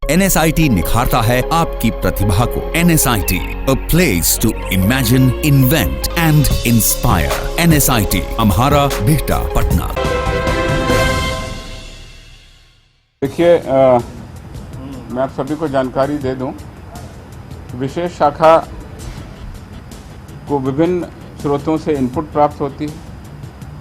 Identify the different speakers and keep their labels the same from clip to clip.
Speaker 1: NSIT निखारता है आपकी प्रतिभा को। NSIT, a place to imagine, invent and inspire. NSIT, अम्हारा, Bihta, Patna.
Speaker 2: देखिए, मैं आप सभी को जानकारी दे दूं, विशेष शाखा को विभिन्न स्रोतों से इनपुट प्राप्त होती है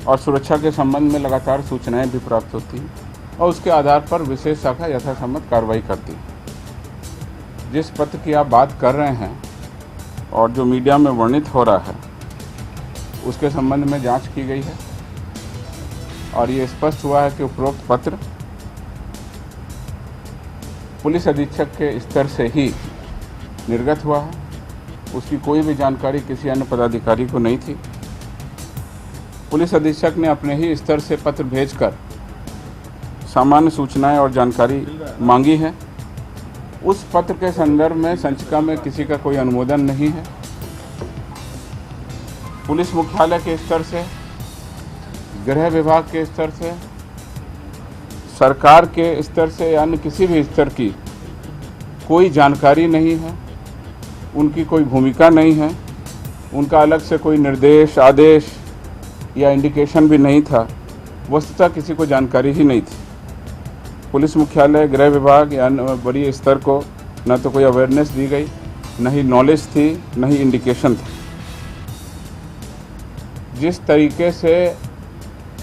Speaker 2: और सुरक्षा के संबंध में लगातार सूचनाएं भी प्राप्त होती हैं और उसके आधार पर विशेष शाखा यथासंमत कार्रवाई करती है। जिस पत्र की आप बात कर रहे हैं और जो मीडिया में वर्णित हो रहा है, उसके संबंध में जांच की गई है और ये स्पष्ट हुआ है कि उपरोक्त पत्र पुलिस अधीक्षक के स्तर से ही निर्गत हुआ है। उसकी कोई भी जानकारी किसी अन्य पदाधिकारी को नहीं थी। पुलिस अधीक्षक ने अपने ही स्तर से पत्र भेजकर सामान्य सूचनाएं और जानकारी मांगी है। उस पत्र के संदर्भ में संचिका में किसी का कोई अनुमोदन नहीं है। पुलिस मुख्यालय के स्तर से, गृह विभाग के स्तर से, सरकार के स्तर से या अन्य किसी भी स्तर की कोई जानकारी नहीं है, उनकी कोई भूमिका नहीं है, उनका अलग से कोई निर्देश, आदेश या इंडिकेशन भी नहीं था। वस्तुतः किसी को जानकारी ही नहीं थी। पुलिस मुख्यालय, गृह विभाग या अन्य बड़ी स्तर को न तो कोई अवेयरनेस दी गई, न ही नॉलेज थी, न ही इंडिकेशन था। जिस तरीके से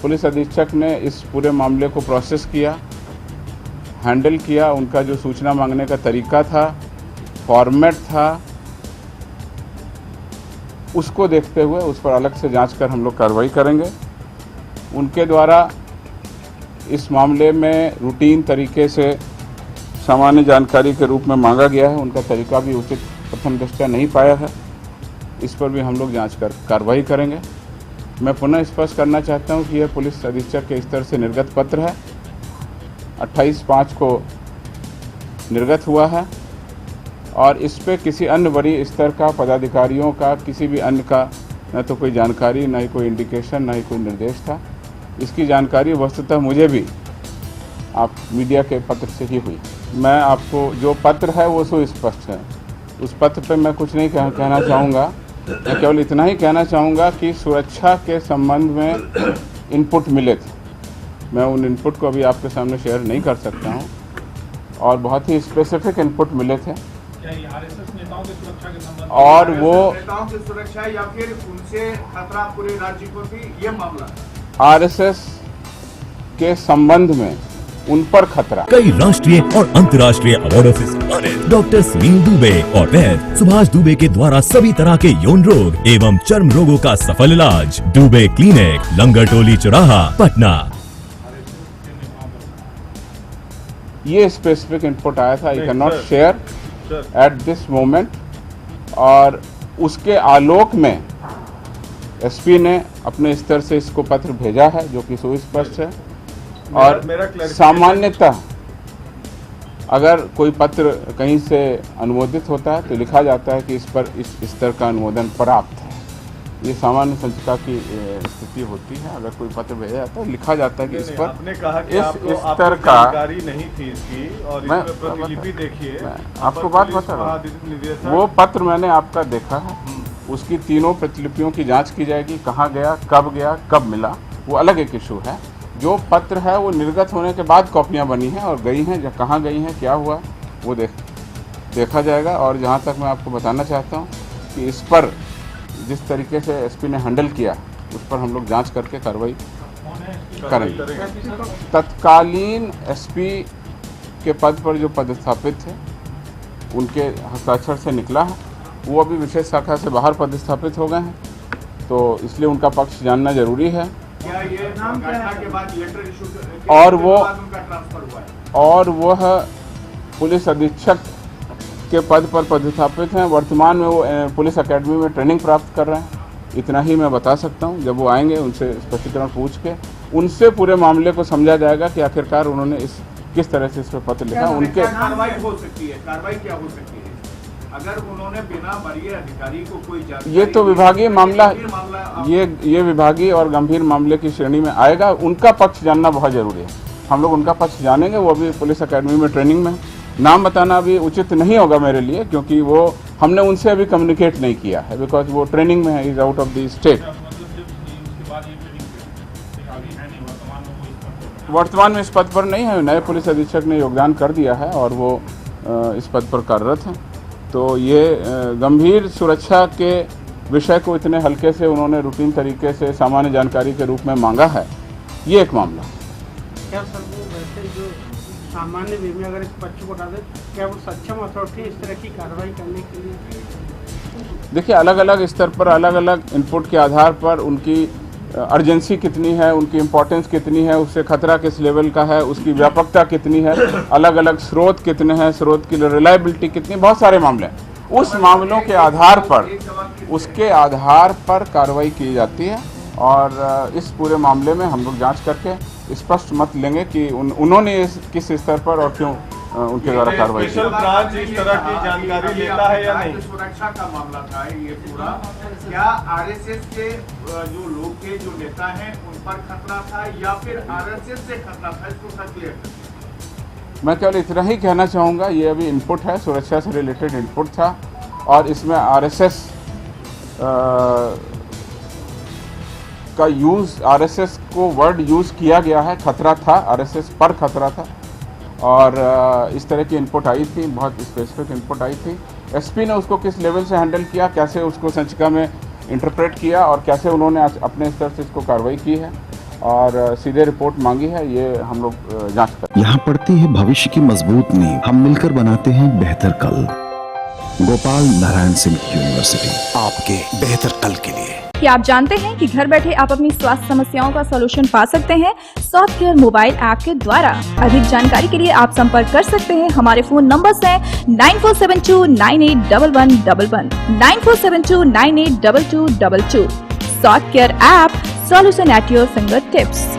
Speaker 2: पुलिस अधीक्षक ने इस पूरे मामले को प्रोसेस किया, हैंडल किया, उनका जो सूचना मांगने का तरीका था, फॉर्मेट था, उसको देखते हुए उस पर अलग से जांच कर हम लोग कार्रवाई करेंगे। उनके द्वारा इस मामले में रूटीन तरीके से सामान्य जानकारी के रूप में मांगा गया है, उनका तरीका भी उचित प्रथम दृष्टया नहीं पाया है। इस पर भी हम लोग जांच कर कार्रवाई करेंगे। मैं पुनः स्पष्ट करना चाहता हूं कि यह पुलिस अधीक्षक के स्तर से निर्गत पत्र है। 28/5 को निर्गत हुआ है और इस पे किसी अन्य बड़ी स्तर का पदाधिकारियों का, किसी भी अन्य का न तो कोई जानकारी, न ही कोई इंडिकेशन, न ही कोई निर्देश था। इसकी जानकारी वस्तुतः मुझे भी आप मीडिया के पत्र से ही हुई। मैं आपको जो पत्र है वो सुस्पष्ट है, उस पत्र पे मैं कुछ नहीं कहना चाहूँगा। मैं केवल इतना ही कहना चाहूँगा कि सुरक्षा के संबंध में इनपुट मिले थे। मैं उन इनपुट को अभी आपके सामने शेयर नहीं कर सकता हूँ और बहुत ही स्पेसिफिक इनपुट मिले थे।
Speaker 3: आरएसएस नेताओं की सुरक्षा के संबंध
Speaker 2: और वो
Speaker 4: नेताओं की सुरक्षा या फिर उनसे खतरा पूरे राज्य को भी ये मामला
Speaker 2: आरएसएस के संबंध में उन पर खतरा।
Speaker 5: कई राष्ट्रीय और अंतर्राष्ट्रीय अवार्डों से सम्मानित डॉक्टर सुनील दुबे और वैद्य सुभाष दुबे के द्वारा सभी तरह के यौन रोग एवं चर्म रोगों का सफल इलाज। दुबे क्लिनिक, लंगर टोली चौराहा, पटना।
Speaker 2: ये स्पेसिफिक इनपुट आया था। I can not share at this moment. और उसके आलोक में एसपी ने अपने स्तर से इसको पत्र भेजा है, जो कि सुस्पष्ट है। और सामान्यतः अगर कोई पत्र कहीं से अनुमोदित होता है तो लिखा जाता है कि इस पर इस स्तर का अनुमोदन प्राप्त है। ये सामान्य संचिका की स्थिति होती है। अगर कोई पत्र भेजा जाता है, लिखा जाता है कि इस पर
Speaker 3: आपने कहा कि
Speaker 2: इस
Speaker 3: स्तर
Speaker 2: का
Speaker 3: जानकारी नहीं थी इसकी और इस पर प्रतिलिपि देखिए।
Speaker 2: आपको बात बता रहा हूँ, वो पत्र मैंने आपका देखा है। उसकी तीनों प्रतिलिपियों की जांच की जाएगी, कहाँ गया, कब मिला, वो अलग एक इशू है। जो पत्र है वो निर्गत होने के बाद कॉपियाँ बनी हैं और गई हैं, कहाँ गई हैं, क्या हुआ, वो देखा जाएगा। और जहाँ तक मैं आपको बताना चाहता हूँ कि इस पर जिस तरीके से एसपी ने हैंडल किया, उस पर हम लोग जांच करके कार्रवाई करेंगे। तत्कालीन एसपी के पद पर जो पदस्थापित थे, उनके हस्ताक्षर से निकला है। वो अभी विशेष शाखा से बाहर पदस्थापित हो गए हैं, तो इसलिए उनका पक्ष जानना जरूरी है।
Speaker 4: क्या ये घटना के बाद लेटर इशू
Speaker 2: और
Speaker 4: उनका ट्रांसफर हुआ है?
Speaker 2: और वह पुलिस अधीक्षक के पद पर पदस्थापित हैं। वर्तमान में वो पुलिस एकेडमी में ट्रेनिंग प्राप्त कर रहे हैं। इतना ही मैं बता सकता हूं। जब वो आएंगे, उनसे स्पष्टीकरण पूछ के उनसे पूरे मामले को समझा जाएगा कि आखिरकार उन्होंने किस तरह से इस पर पत्र लिखा। उनके
Speaker 4: कार्रवाई हो सकती है, कार्रवाई क्या हो सकती है अगर उन्होंने बिना वरीय अधिकारी को कोई जानकारी?
Speaker 2: ये तो विभागीय मामला, ये विभागीय और गंभीर मामले की श्रेणी में आएगा। उनका पक्ष जानना बहुत जरूरी है। हम लोग उनका पक्ष जानेंगे। वो अभी पुलिस एकेडमी में ट्रेनिंग में, नाम बताना अभी उचित नहीं होगा मेरे लिए, क्योंकि वो हमने उनसे अभी कम्युनिकेट नहीं किया है, बिकॉज वो ट्रेनिंग में है, is out of the state. वर्तमान में इस पद पर नहीं है, नए पुलिस अधीक्षक ने योगदान कर दिया है और वो इस पद पर कार्यरत हैं। तो ये गंभीर सुरक्षा के विषय को इतने हल्के से उन्होंने रूटीन तरीके से सामान्य जानकारी के रूप में मांगा है, ये एक मामला।
Speaker 6: क्या सर वो वैसे जो सामान्य वे में अगर इस पक्ष को हटा दे, क्या वो सक्षम अथॉरिटी इस तरह की कार्रवाई करने के लिए?
Speaker 2: देखिए, अलग अलग स्तर पर अलग अलग इनपुट के आधार पर उनकी अर्जेंसी कितनी है, उनकी इम्पोर्टेंस कितनी है, उससे खतरा किस लेवल का है, उसकी व्यापकता कितनी है, अलग अलग स्रोत कितने हैं, स्रोत की रिलायबिलिटी कितनी, बहुत सारे मामले हैं। उस मामलों के आधार पर, उसके आधार पर कार्रवाई की जाती है और इस पूरे मामले में हम लोग जांच करके स्पष्ट मत लेंगे कि उन्होंने किस स्तर पर और क्यों उनके द्वारा कार्रवाई की।
Speaker 3: स्पेशल ब्रांच इस तरह की जानकारी लेता है या नहीं?
Speaker 4: सुरक्षा का मामला था ये पूरा। क्या आरएसएस के जो लोग थे, जो नेता हैं, उन पर खतरा था या फिर आरएसएस से खतरा था, इसको क्लियर करिए।
Speaker 2: मैं केवल इतना ही कहना चाहूँगा, ये अभी इनपुट है, सुरक्षा से रिलेटेड इनपुट था और इसमें आरएसएस का यूज़, आरएसएस को वर्ड यूज़ किया गया है, खतरा था, आरएसएस पर खतरा था और इस तरह की इनपुट आई थी, बहुत स्पेसिफिक इनपुट आई थी। एसपी ने उसको किस लेवल से हैंडल किया, कैसे उसको संचिका में इंटरप्रेट किया और कैसे उन्होंने अपने स्तर से इसको कार्रवाई की है और सीधे रिपोर्ट मांगी है, ये हम लोग जांच करें।
Speaker 7: यहाँ पड़ती है भविष्य की मजबूत नींव, हम मिलकर बनाते हैं बेहतर कल। गोपाल नारायण सिंह यूनिवर्सिटी, आपके बेहतर कल के लिए।
Speaker 8: क्या आप जानते हैं कि घर बैठे आप अपनी स्वास्थ्य समस्याओं का सलूशन पा सकते हैं सॉफ्टकेयर मोबाइल ऐप के द्वारा? अधिक जानकारी के लिए आप संपर्क कर सकते हैं। हमारे फोन नंबर्स हैं 9472981111, 9472982222। Softcare app, solution at your finger tips.